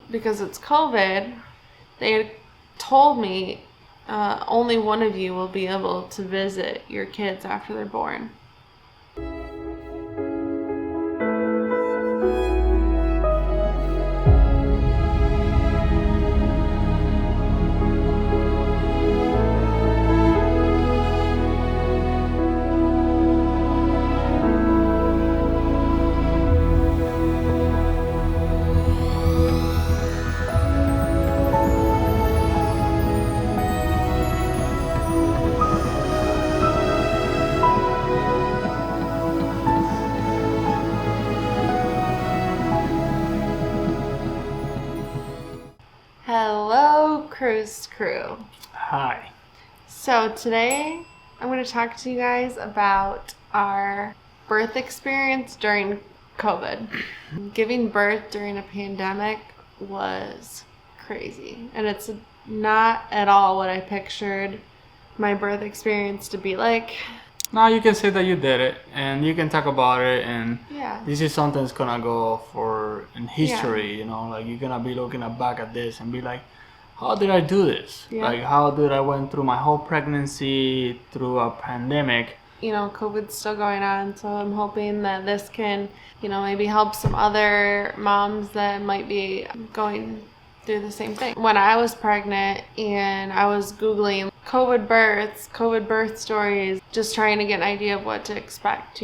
because it's COVID, they had told me only one of you will be able to visit your kids after they're born. Hello, Cruise Crew. Hi. So today I'm going to talk to you guys about our birth experience during COVID. Giving birth during a pandemic was crazy, and it's not at all what I pictured my birth experience to be like. Now you can say that you did it, and you can talk about it, and Yeah. this is something that's gonna go for in history. You know, like you're gonna be looking back at this and be like, how did I do this? Yeah. Like, how did I went through my whole pregnancy through a pandemic? You know, COVID's still going on, so I'm hoping that this can, maybe help some other moms that might be going through the same thing. When I was pregnant and I was Googling COVID births, COVID birth stories, just trying to get an idea of what to expect,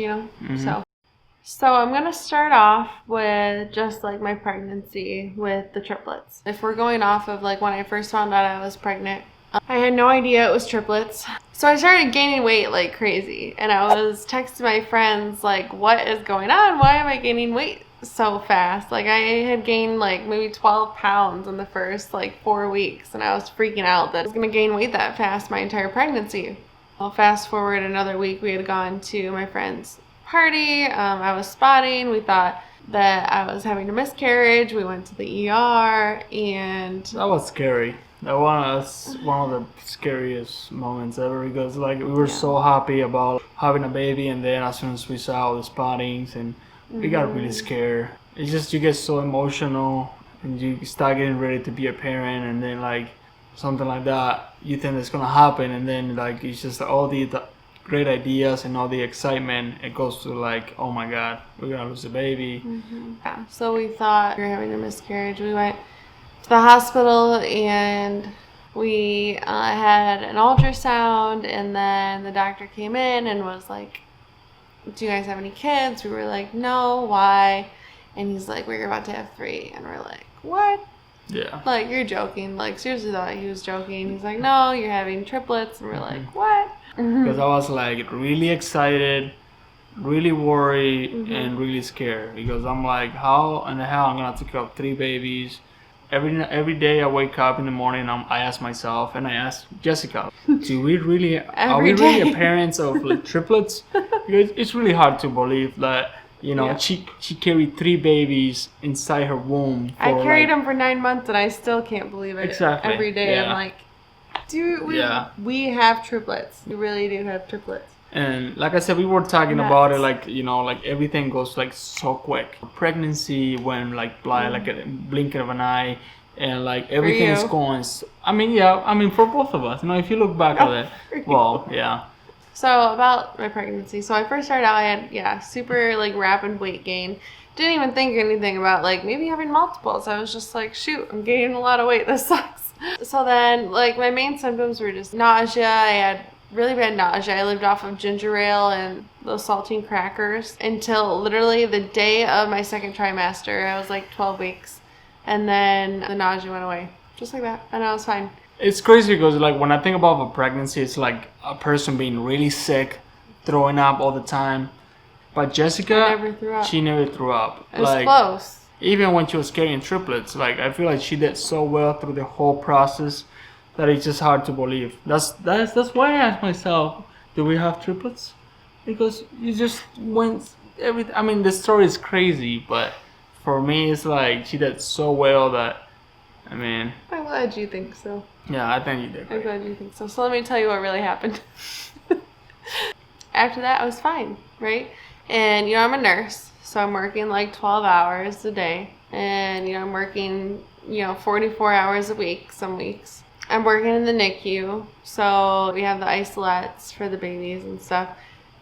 So I'm going to start off with just like my pregnancy with the triplets. If we're going off of like when I first found out I was pregnant, I had no idea it was triplets. So I started gaining weight like crazy, and I was texting my friends like, what is going on? Why am I gaining weight so fast? Like I had gained like maybe 12 pounds in the first like 4 weeks, and I was freaking out that I was going to gain weight that fast my entire pregnancy. Well, fast forward another week, we had gone to my friend's party. I was spotting. We thought that I was having a miscarriage. We went to the ER, and That was scary. That was one of the scariest moments ever, because like we were so happy about having a baby, and then as soon as we saw all the spottings, and we got really scared. It's just you get so emotional, and you start getting ready to be a parent, and then like something like that, you think it's gonna happen, and then like it's just all the great ideas and all the excitement, it goes to like, oh my god, we're gonna lose a baby. Yeah, so we thought we were having a miscarriage. We went to the hospital, and we had an ultrasound, and then the doctor came in and was like, do you guys have any kids? We were like, no. Why? And he's like, we're about to have 3. And we're like, what? Yeah. Like, you're joking. Like, seriously thought he was joking. He's like, no, you're having triplets. And we're like, what? Because I was like really excited, really worried, and really scared, because I'm like, how in the hell I'm gonna take care of 3 babies? Every day I wake up in the morning, I ask myself, and I ask Jessica, are we really parents of like triplets? Because it's really hard to believe that she carried 3 babies inside her womb. I carried them for 9 months, and I still can't believe it. Exactly. Every day I'm like, dude, we have triplets. We really do have triplets. And like I said, we were talking about it, like, like everything goes like so quick. Pregnancy went like like a blink of an eye, and like everything's going. For both of us, if you look back at it, well, yeah. So about my pregnancy. So I first started out, I had, super like rapid weight gain. Didn't even think anything about like maybe having multiples. I was just like, shoot, I'm gaining a lot of weight. This sucks. So then like my main symptoms were just nausea. I had really bad nausea. I lived off of ginger ale and those saltine crackers until literally the day of my second trimester. I was like 12 weeks. And then the nausea went away. Just like that. And I was fine. It's crazy because like when I think about a pregnancy, it's like a person being really sick, throwing up all the time. But Jessica, she never threw up. It was close. Even when she was carrying triplets, like I feel like she did so well through the whole process that it's just hard to believe. That's why I asked myself, do we have triplets? Because you just went the story is crazy, but for me it's like she did so well that I'm glad you think so. Yeah, I think you did great. I'm glad you think so. So let me tell you what really happened. After that, I was fine, right? And I'm a nurse, so I'm working like 12 hours a day, and I'm working 44 hours a week some weeks. I'm working in the NICU, so we have the isolates for the babies and stuff.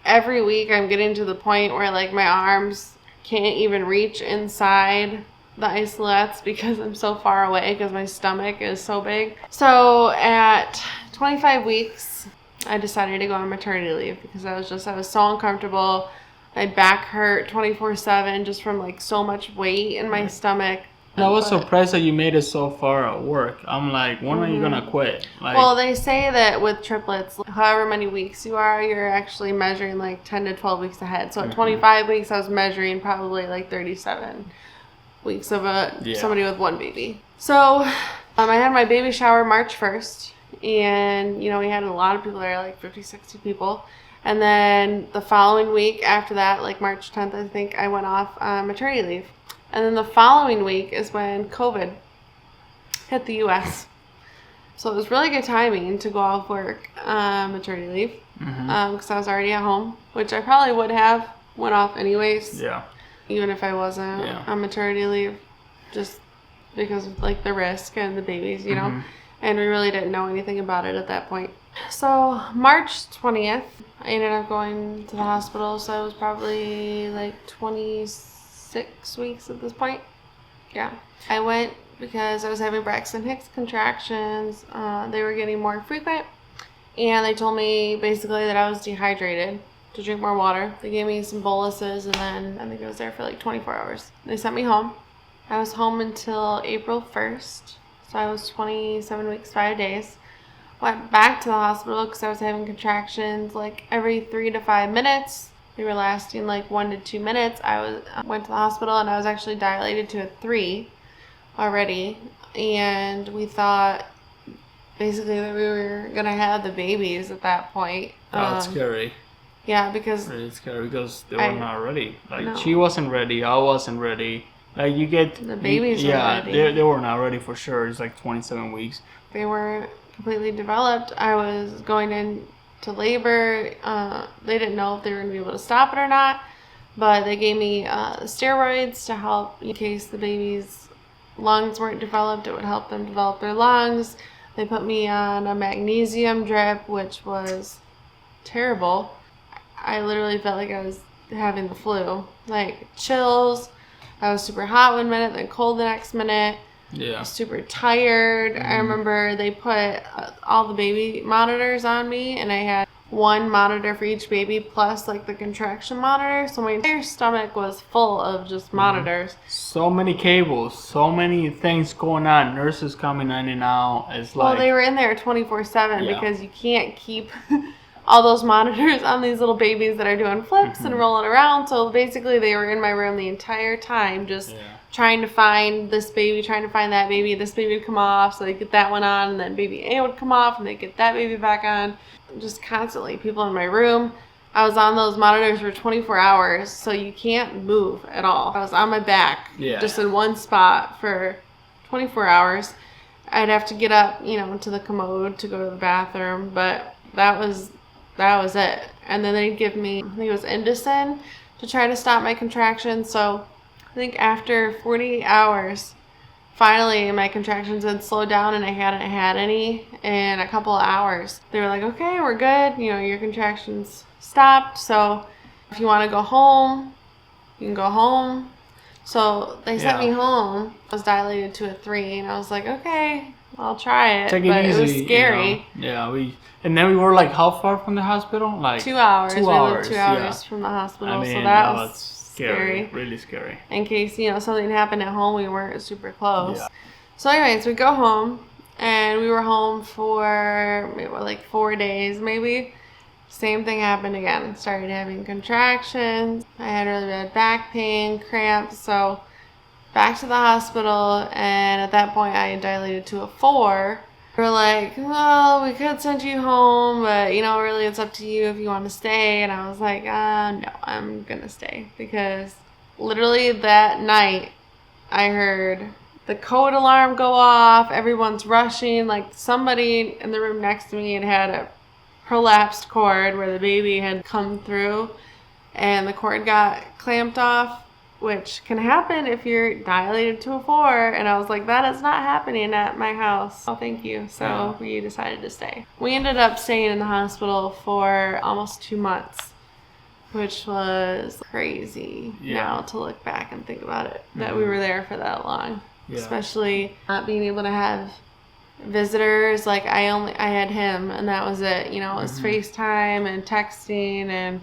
Every week I'm getting to the point where like my arms can't even reach inside the isolates because I'm so far away because my stomach is so big. So at 25 weeks, I decided to go on maternity leave because I was so uncomfortable. My back hurt 24/7 just from like so much weight in my stomach. I was surprised that you made it so far at work. I'm like, when are you gonna quit? Like, well, they say that with triplets, however many weeks you are, you're actually measuring like 10 to 12 weeks ahead. So at 25 weeks, I was measuring probably like 37 weeks of somebody with one baby. So I had my baby shower March 1st, and we had a lot of people there, like 50, 60 people. And then the following week after that, like March 10th, I think, I went off maternity leave. And then the following week is when COVID hit the U.S. So it was really good timing to go off work maternity leave because I was already at home, which I probably would have went off anyways. Yeah. Even if I wasn't on maternity leave, just because of like the risk and the babies, and we really didn't know anything about it at that point. So March 20th, I ended up going to the hospital. So I was probably like 26 weeks at this point. Yeah. I went because I was having Braxton Hicks contractions. They were getting more frequent, and they told me basically that I was dehydrated, to drink more water. They gave me some boluses, and then I think I was there for like 24 hours. They sent me home. I was home until April 1st, so I was 27 weeks, 5 days. Went back to the hospital because I was having contractions like every 3 to 5 minutes. They were lasting like 1 to 2 minutes. I went to the hospital, and I was actually dilated to a 3 already, and we thought basically that we were gonna have the babies at that point. That's scary. Yeah, because really scary because they were not ready. Like no. She wasn't ready. I wasn't ready. Like you get the babies. Were ready. They were not ready for sure. It's like 27 weeks. They weren't completely developed. I was going into labor. They didn't know if they were going to be able to stop it or not, but they gave me steroids to help in case the baby's lungs weren't developed. It would help them develop their lungs. They put me on a magnesium drip, which was terrible. I literally felt like I was having the flu. Like chills. I was super hot one minute, then cold the next minute. Yeah. Super tired. I remember they put all the baby monitors on me, and I had one monitor for each baby plus like the contraction monitor. So my entire stomach was full of just monitors. So many cables, so many things going on. Nurses coming in and out. It's like, well, they were in there 24/7 because you can't keep all those monitors on these little babies that are doing flips and rolling around. So basically they were in my room the entire time just trying to find this baby, trying to find that baby. This baby would come off, so they get that one on, and then baby A would come off, and they get that baby back on. Just constantly people in my room. I was on those monitors for 24 hours, so you can't move at all. I was on my back, just in one spot for 24 hours. I'd have to get up, to the commode to go to the bathroom, but that was it. And then they'd give me, I think it was Indocin, to try to stop my contractions. So I think after 48 hours, finally my contractions had slowed down, and I hadn't had any in a couple of hours. They were like, okay, we're good. Your contractions stopped. So if you want to go home, you can go home. So they sent me home. I was dilated to a 3, and I was like, okay, I'll try it. Take it but easy, it was scary. And then we were like, how far from the hospital? Like 2 hours. 2 we hours. lived 2 hours from the hospital. I mean, so that was scary. Really scary. In case, something happened at home, we weren't super close. Yeah. So anyways, we go home, and we were home for maybe like 4 days maybe. Same thing happened again. Started having contractions. I had really bad back pain, cramps. So back to the hospital, and at that point I had dilated to a 4. They were like, well, we could send you home, but really it's up to you if you want to stay. And I was like, no, I'm gonna stay, because literally that night I heard the code alarm go off. Everyone's rushing. Like somebody in the room next to me had a prolapsed cord where the baby had come through, and the cord got clamped off. which can happen if you're dilated to a 4. And I was like, that is not happening at my house. Oh, thank you. So we decided to stay. We ended up staying in the hospital for almost 2 months, which was crazy now to look back and think about it, that we were there for that long. Yeah. Especially not being able to have visitors. Like I had him, and that was it. You know, it was FaceTime and texting and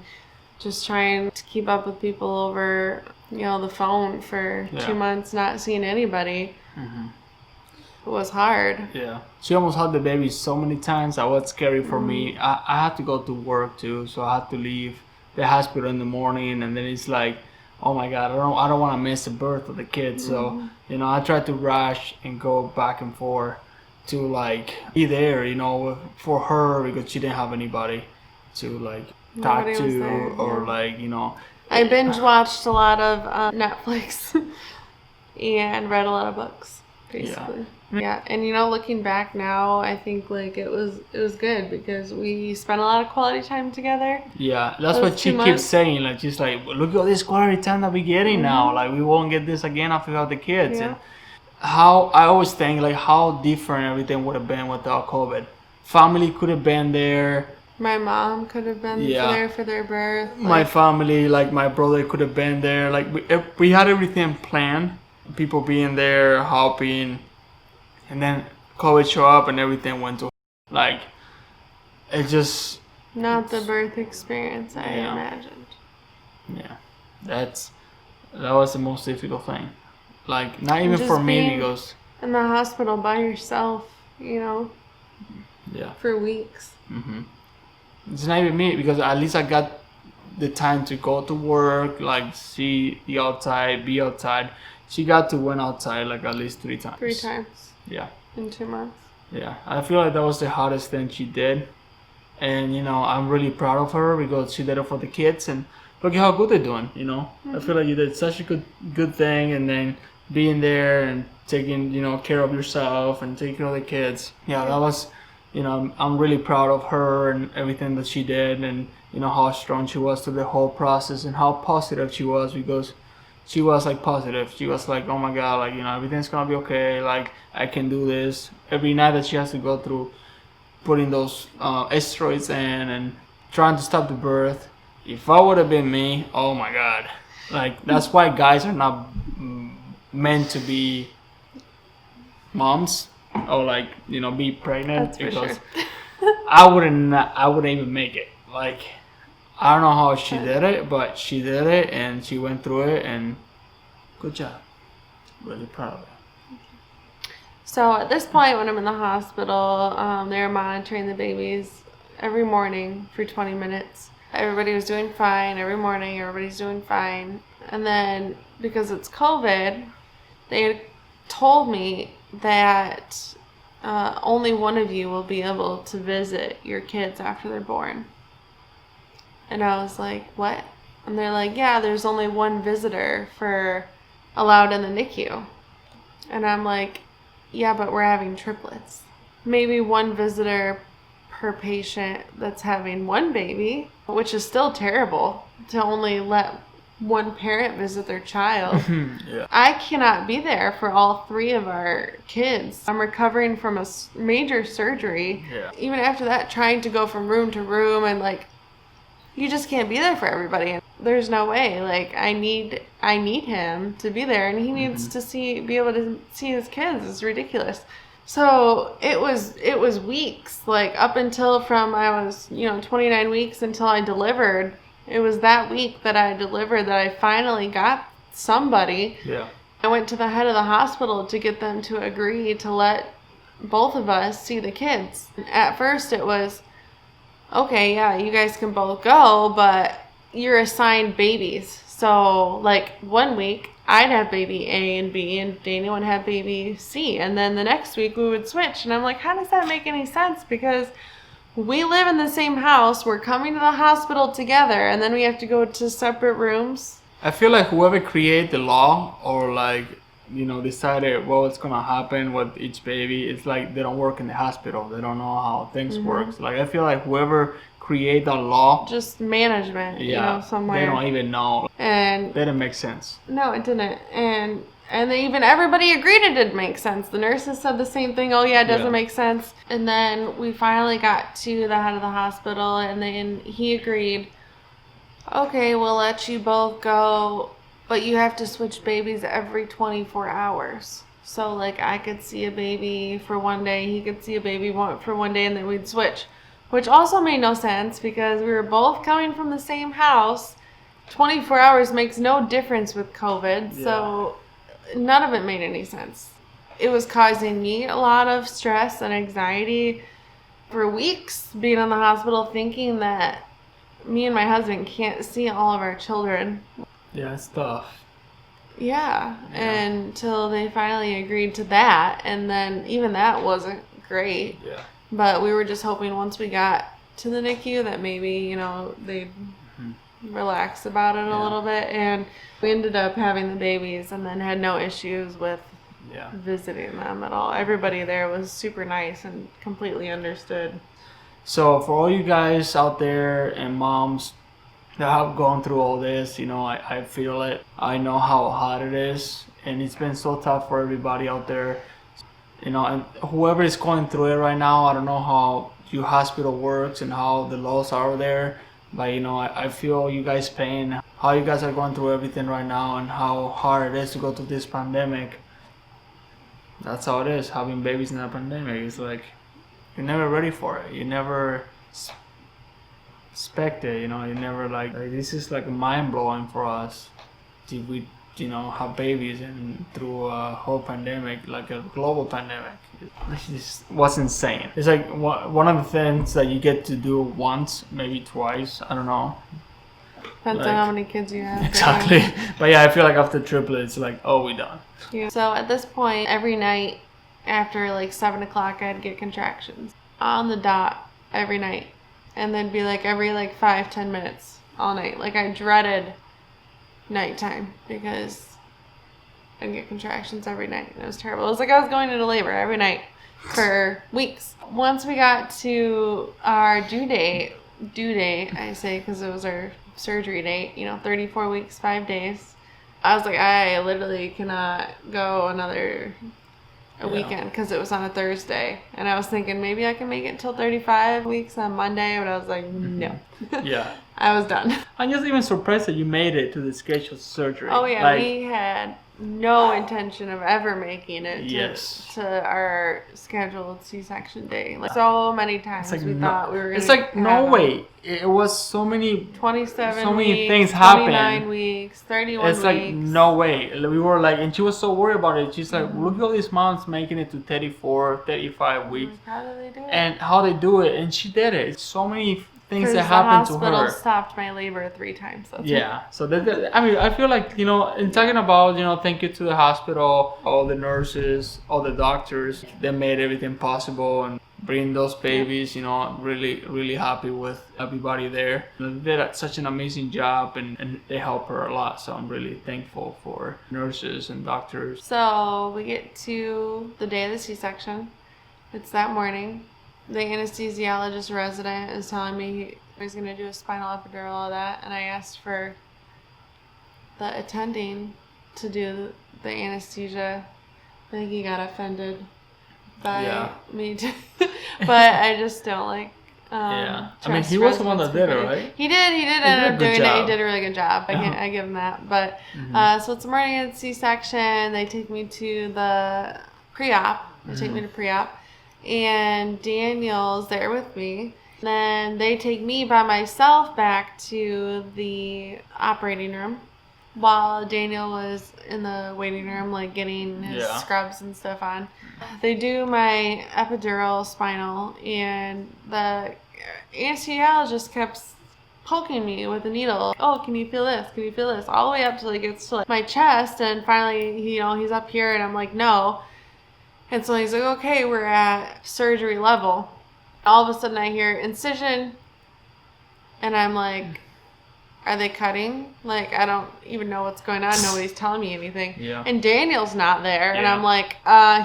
just trying to keep up with people over, you know, the phone for 2 months, not seeing anybody. It was hard. Yeah. She almost had the baby so many times. That was scary for me. I had to go to work too, so I had to leave the hospital in the morning, and then it's like, oh my God, I don't want to miss the birth of the kid. So, you know, I tried to rush and go back and forth to like be there, you know, for her, because she didn't have anybody to like talk to or like, you know. I binge watched a lot of Netflix and read a lot of books, basically. Yeah, and you know, looking back now, I think like it was good because we spent a lot of quality time together. Yeah, that's what she keeps saying. Like she's like, look at this quality time that we're getting now. Like we won't get this again after we have the kids. And how I always think like how different everything would have been without COVID. Family could have been there. My mom could have been there for their birth. My family, like my brother, could have been there. Like we had everything planned. People being there, helping, and then COVID showed up and everything went to like it just not the birth experience I imagined. Yeah, that was the most difficult thing. Like not even for me because in the hospital by yourself, you know. Yeah. For weeks. It's not even me because at least I got the time to go to work, like see the outside, be outside. She got to went outside like at least 3 times. 3 times. Yeah. In 2 months. Yeah, I feel like that was the hardest thing she did, and you know I'm really proud of her because she did it for the kids, and look at how good they're doing. You know, I feel like you did such a good thing, and then being there and taking care of yourself and taking care of the kids. Yeah, that was. I'm really proud of her and everything that she did, and how strong she was through the whole process and how positive she was, because she was like positive. She was like, oh my God, like everything's gonna be okay. Like I can do this. Every night that she has to go through putting those steroids in and trying to stop the birth. If I would have been me, oh my God, like that's why guys are not meant to be moms. Or like be pregnant. That's because I wouldn't even make it. Like I don't know how she did it, but she did it and she went through it, and good job. Really proud of her. So at this point, when I'm in the hospital, they're monitoring the babies every morning for 20 minutes. Everybody was doing fine every morning. Everybody's doing fine, and then because it's COVID, they had told me that only one of you will be able to visit your kids after they're born. And I was like, what? And they're like, yeah, there's only one visitor allowed in the NICU. And I'm like, yeah, but we're having triplets. Maybe one visitor per patient that's having one baby, which is still terrible to only let one parent visit their child. Yeah. I cannot be there for all 3 of our kids. I'm recovering from a major surgery. Yeah. Even after that, trying to go from room to room, and like, you just can't be there for everybody. And there's no way. Like, I need him to be there, and he needs to be able to see his kids. It's ridiculous. So it was weeks, like up until I was 29 weeks until I delivered. It was that week that I delivered that I finally got somebody. Yeah. I went to the head of the hospital to get them to agree to let both of us see the kids. At first it was, okay, yeah, you guys can both go, but you're assigned babies. So like 1 week I'd have baby A and B, and Dana would have baby C. And then the next week we would switch. And I'm like, how does that make any sense? Because we live in the same house. We're coming to the hospital together, and then we have to go to separate rooms. I feel like whoever created the law or like, decided what's going to happen with each baby, it's like they don't work in the hospital. They don't know how things work. Like I feel like whoever create a law. Just management, somewhere. They don't even know. And that didn't make sense. No, it didn't. And even everybody agreed it didn't make sense. The nurses said the same thing. Oh yeah, it doesn't make sense. And then we finally got to the head of the hospital, and then he agreed. Okay, we'll let you both go, but you have to switch babies every 24 hours. So, like, I could see a baby for one day, he could see a baby for one day, and then we'd switch. Which also made no sense because we were both coming from the same house. 24 hours makes no difference with COVID, so none of it made any sense. It was causing me a lot of stress and anxiety for weeks, being in the hospital thinking that me and my husband can't see all of our children. Yeah, it's tough. Yeah, until they finally agreed to that, and then even that wasn't great. Yeah. But we were just hoping once we got to the NICU that maybe, they'd relax about it a little bit, and we ended up having the babies and then had no issues with visiting them at all. Everybody there was super nice and completely understood. So for all you guys out there and moms that have gone through all this, I feel it. I know how hard it is, and it's been so tough for everybody out there. And whoever is going through it right now, I don't know how your hospital works and how the laws are there, but I feel you guys' pain, how you guys are going through everything right now, and how hard it is to go through this pandemic. That's how it is, having babies in a pandemic. It's like you're never ready for it. You never expect it. You never like this is like mind blowing for us. Did we have babies and through a whole pandemic, like a global pandemic? This was insane. It's like one of the things that you get to do once, maybe twice. I don't know. Depends on how many kids you have. Exactly. But yeah, I feel like after triplets, like, oh, we're done. Yeah. So at this point, every night after like 7 o'clock, I'd get contractions on the dot every night, and then be like every 5-10 minutes all night. Like I dreaded nighttime because I'd get contractions every night, and it was terrible. It was like I was going into labor every night for weeks. Once we got to our due date, I say because it was our surgery date, 34 weeks, 5 days. I was like, I literally cannot go another weekend because it was on a Thursday. And I was thinking maybe I can make it till 35 weeks on Monday, but I was like, no. Yeah. I was done. I'm just even surprised that you made it to the scheduled surgery. Oh, yeah. We had no intention of ever making it to our scheduled C-section day. Like so many times we thought we were going to. It's like no way. It was so many. 27 so many weeks, things happened. 29 weeks, 31 weeks. It's like no way. We were like, and she was so worried about it. She's like, look at all these moms making it to 34, 35 weeks. Like, how do they do it? And how they do it, and she did it. It's so many things that happened to her. The hospital stopped my labor 3 times. So I feel like, in talking about, thank you to the hospital, all the nurses, all the doctors, they made everything possible and bring those babies, really, really happy with everybody there. They did such an amazing job, and they help her a lot. So I'm really thankful for nurses and doctors. So we get to the day of the C-section. It's that morning. The anesthesiologist resident is telling me he's going to do a spinal epidural, all that, and I asked for the attending to do the anesthesia. I think he got offended by me too. But I just don't like I mean, he was the one that did it, right? He did end up doing it. He did a really good job. I give him that. But so it's the morning of the C-section. They take me to the pre-op. They take me to pre-op. And Daniel's there with me. Then they take me by myself back to the operating room while Daniel was in the waiting room, like getting his scrubs and stuff on. They do my epidural spinal, and the anesthesiologist kept poking me with a needle. Oh, can you feel this? Can you feel this? All the way up till it gets to my chest, and finally, he's up here, and I'm like, no. And so he's like, okay, we're at surgery level. All of a sudden I hear incision, and I'm like, are they cutting? Like, I don't even know what's going on. Nobody's telling me anything. Yeah. And Daniel's not there. And Yeah. I'm like,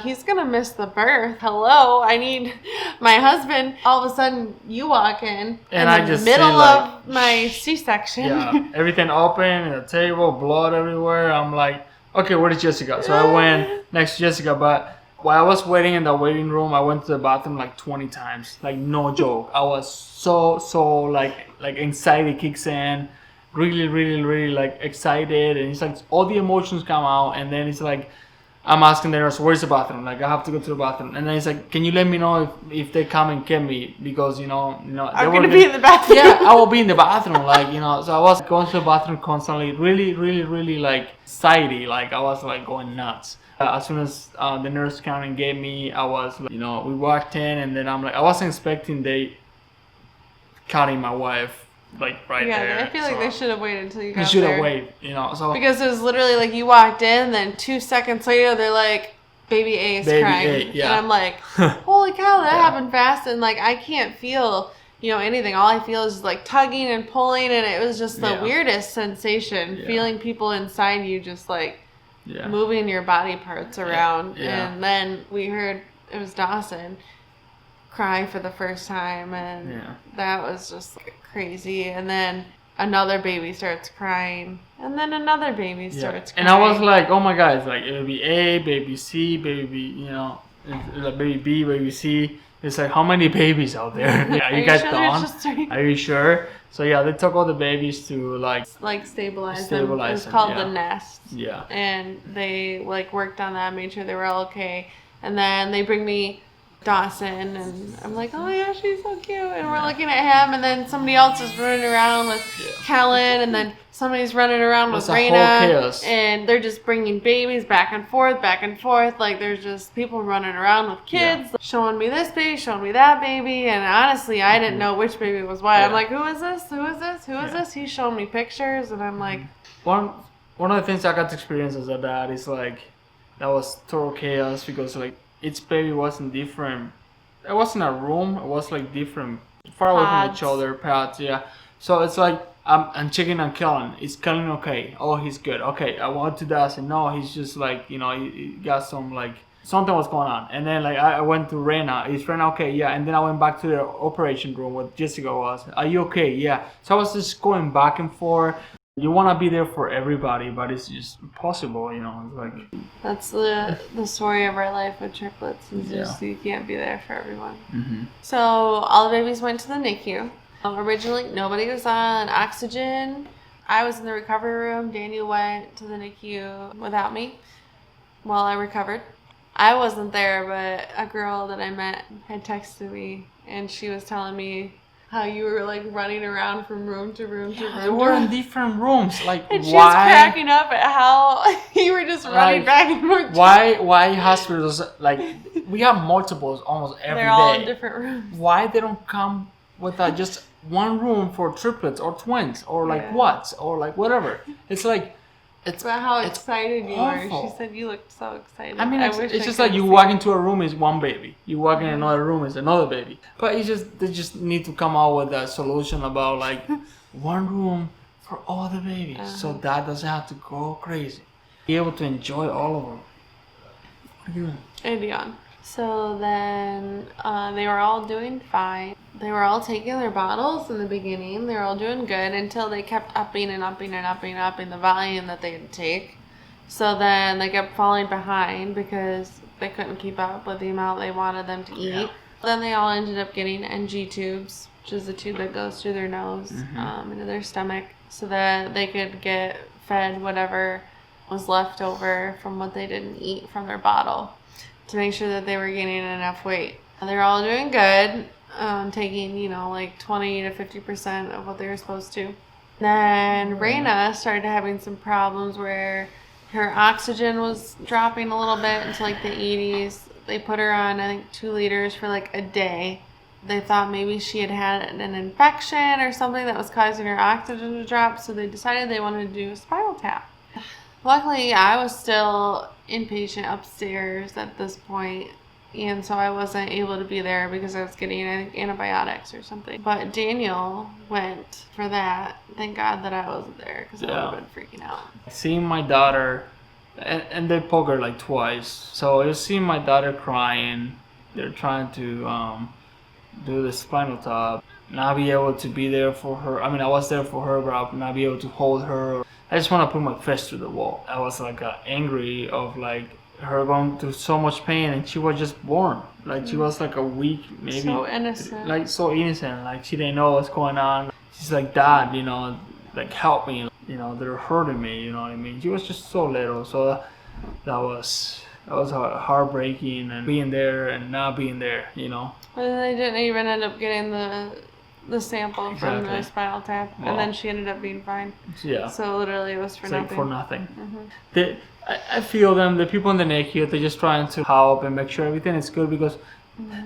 he's going to miss the birth. Hello, I need my husband. All of a sudden, you walk in And the I just middle say, like, of my C-section. Yeah, everything open, the table, blood everywhere. I'm like, okay, where is Jessica? So I went next to Jessica, but while I was waiting in the waiting room, I went to the bathroom like 20 times. Like, no joke. I was so like anxiety kicks in. Really like excited, and it's like all the emotions come out, and then it's like I'm asking the nurse, where's the bathroom? Like, I have to go to the bathroom, and then it's like, can you let me know if they come and get me, because I'm gonna be in the bathroom. Yeah, I will be in the bathroom, like, so I was going to the bathroom constantly, really like anxiety, like I was like going nuts. As soon as the nurse came and gave me, I was like, we walked in, and then I'm like, I wasn't expecting they cutting my wife. Like right there. Yeah, I feel like they should have waited until you got there. They should have waited, So because it was literally like you walked in, then 2 seconds later they're like, "Baby A is crying," yeah. and I'm like, "Holy cow, that happened fast!" And like I can't feel, anything. All I feel is like tugging and pulling, and it was just the weirdest sensation, feeling people inside you just like moving your body parts around. Yeah. And then we heard it was Dawson cry for the first time, and that was just crazy. And then another baby starts crying, and then another baby starts crying. And I was like, oh my god, it's like baby A, baby C, baby B, baby B, baby C. It's like, how many babies out there? Are you guys sure done? Are you sure? So yeah, they took all the babies to like stabilize them. It was called the nest. Yeah. And they like worked on that, made sure they were all okay. And then they bring me Dawson, and I'm like, oh yeah, she's so cute, and we're looking at him, and then somebody else is running around with Kellen, and then somebody's running around with Raina, and they're just bringing babies back and forth, like there's just people running around with kids, showing me this baby, showing me that baby, and honestly, I didn't know which baby was what. I'm like, who is this? He's showing me pictures, and I'm like, one of the things I got to experience as a dad is like, that was total chaos, because like, each baby wasn't different. It wasn't a room. It was like different, far away from each other, pads. Yeah. So it's like I'm checking on Kellen. Is Kellen okay? Oh, he's good. Okay. I want to Dawson. No, he's just like he got some like something was going on. And then like I went to Rena. Is Rena okay? Yeah. And then I went back to the operation room where Jessica was. Are you okay? Yeah. So I was just going back and forth. You want to be there for everybody, but it's just impossible, It's like that's the story of our life with triplets. Is just you can't be there for everyone. Mm-hmm. So all the babies went to the NICU. Originally, nobody was on oxygen. I was in the recovery room. Daniel went to the NICU without me while I recovered. I wasn't there, but a girl that I met had texted me, and she was telling me how you were like running around from room to room to room. They were in different rooms. Like, and she was cracking up at how you were just running back and forth. Why hospitals, like, we have multiples almost every day. They're all in different rooms. Why they don't come with just one room for triplets or twins or like quads or like whatever? It's like, it's about how excited you were. She said you looked so excited. I mean, it's just like you walk into a room is one baby. You walk in another room is another baby. But they just need to come out with a solution about like one room for all the babies, so dad doesn't have to go crazy. Be able to enjoy all of them. What are you doing? And beyond. So then they were all doing fine. They were all taking their bottles in the beginning. They were all doing good until they kept upping the volume that they had to take. So then they kept falling behind because they couldn't keep up with the amount they wanted them to eat. Yeah. Then they all ended up getting NG tubes, which is the tube that goes through their nose into their stomach, so that they could get fed whatever was left over from what they didn't eat from their bottle, to make sure that they were gaining enough weight. They're all doing good, taking, like 20 to 50% of what they were supposed to. Then Raina started having some problems where her oxygen was dropping a little bit into like the 80s. They put her on, I think, 2 liters for like a day. They thought maybe she had an infection or something that was causing her oxygen to drop, so they decided they wanted to do a spinal tap. Luckily, I was still inpatient upstairs at this point, and so I wasn't able to be there because I was getting, I think, antibiotics or something. But Daniel went for that. Thank God that I wasn't there because I would have been freaking out. Seeing my daughter, and they poke her like twice. So I was seeing my daughter crying. They're trying to do the spinal tap. Not be able to be there for her. I mean, I was there for her, but I'll not be able to hold her. I just want to put my fist through the wall. I was like angry of like her going through so much pain, and she was just born. Like she was like a week, maybe. So innocent. Like so innocent. Like she didn't know what's going on. She's like, Dad, you know, like help me. You know, they're hurting me. You know what I mean? She was just so little. So that was heartbreaking, and being there and not being there. You know. And they didn't even end up getting the sample from the spinal tap, and then she ended up being fine. Yeah. So literally, it was for nothing. Like for nothing. I feel them. The people in the NICU, they're just trying to help and make sure everything is good because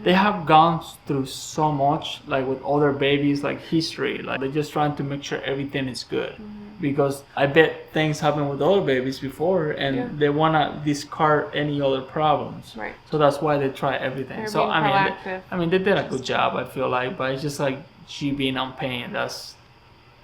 they have gone through so much, like with other babies, like history. Like they're just trying to make sure everything is good. Because I bet things happen with other babies before, and they wanna discard any other problems. Right. So that's why they try everything. They're so being proactive. I mean, they did a good job. I feel like, but it's just like she being on pain. That's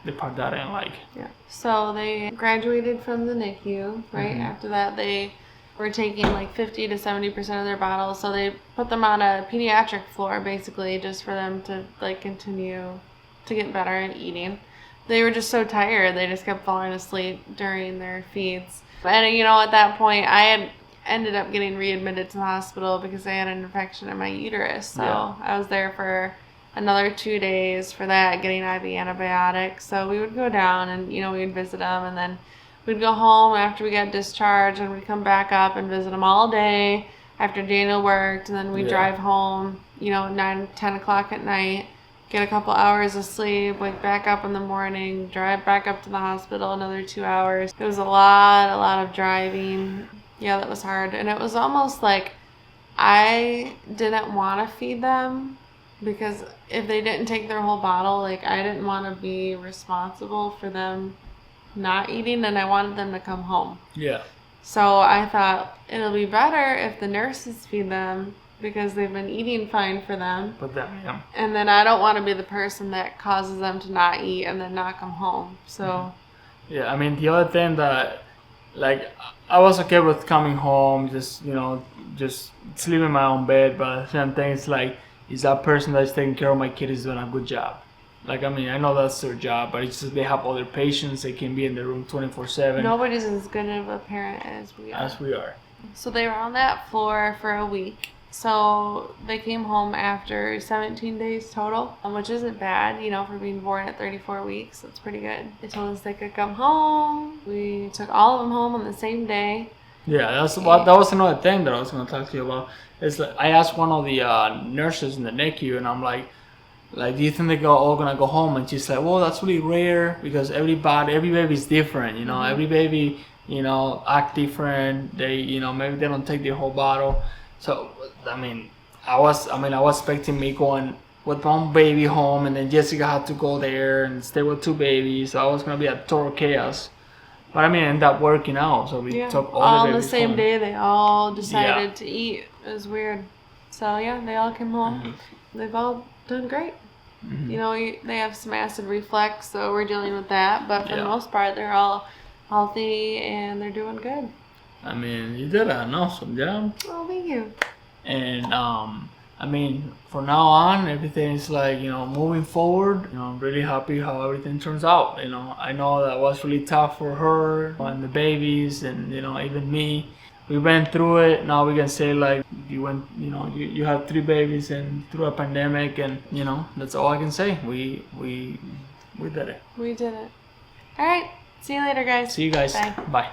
the part that I didn't like. Yeah. So they graduated from the NICU, right? After that, they were taking like 50 to 70% of their bottles. So they put them on a pediatric floor, basically, just for them to like continue to get better at eating. They were just so tired. They just kept falling asleep during their feeds. And you know, at that point, I had ended up getting readmitted to the hospital because I had an infection in my uterus. So I was there for another 2 days for that, getting IV antibiotics. So we would go down and, you know, we'd visit them, and then we'd go home after we got discharged, and we'd come back up and visit them all day after Daniel worked, and then we'd drive home, you know, 9, 10 o'clock at night, get a couple hours of sleep, wake back up in the morning, drive back up to the hospital another 2 hours. It was a lot of driving. Yeah, that was hard. And it was almost like I didn't want to feed them, because if they didn't take their whole bottle, like I didn't want to be responsible for them not eating, and I wanted them to come home. Yeah. So I thought it'll be better if the nurses feed them, because they've been eating fine for them. But then, And then I don't want to be the person that causes them to not eat and then not come home. So. Yeah, I mean, the other thing that, like, I was okay with coming home, just, you know, just sleeping in my own bed, but the same thing, it's like, is that person that's taking care of my kid is doing a good job? Like, I mean, I know that's their job, but it's just they have other patients. They can be in the room 24/7. Nobody's as good of a parent as we are. So they were on that floor for a week. So they came home after 17 days total, which isn't bad, you know, for being born at 34 weeks. That's pretty good. They told us they could come home. We took all of them home on the same day. Yeah, that was another thing that I was going to talk to you about. It's like, I asked one of the nurses in the NICU, and I'm like, do you think they're all gonna go home? And she's like, well, that's really rare, because every baby is different, you know. Every baby, you know, act different. They, you know, maybe they don't take the whole bottle. So, I mean, I was expecting me going with one baby home, and then Jessica had to go there and stay with 2 babies. So I was gonna be a total chaos. But I mean, it ended up working out. So we took all the babies on the same home. day. They all decided to eat. It was weird. So yeah, they all came home. They've all done great. You know, they have some acid reflux, so we're dealing with that. But for the most part, they're all healthy and they're doing good. I mean, you did an awesome job. Oh, thank you. And I mean, from now on, everything's like, you know, moving forward. You know, I'm really happy how everything turns out. You know, I know that was really tough for her and the babies, and, you know, even me. We went through it. Now we can say, like, you have 3 babies and through a pandemic, and, you know, that's all I can say. We did it. We did it. All right. See you later, guys. See you guys. Bye. Bye.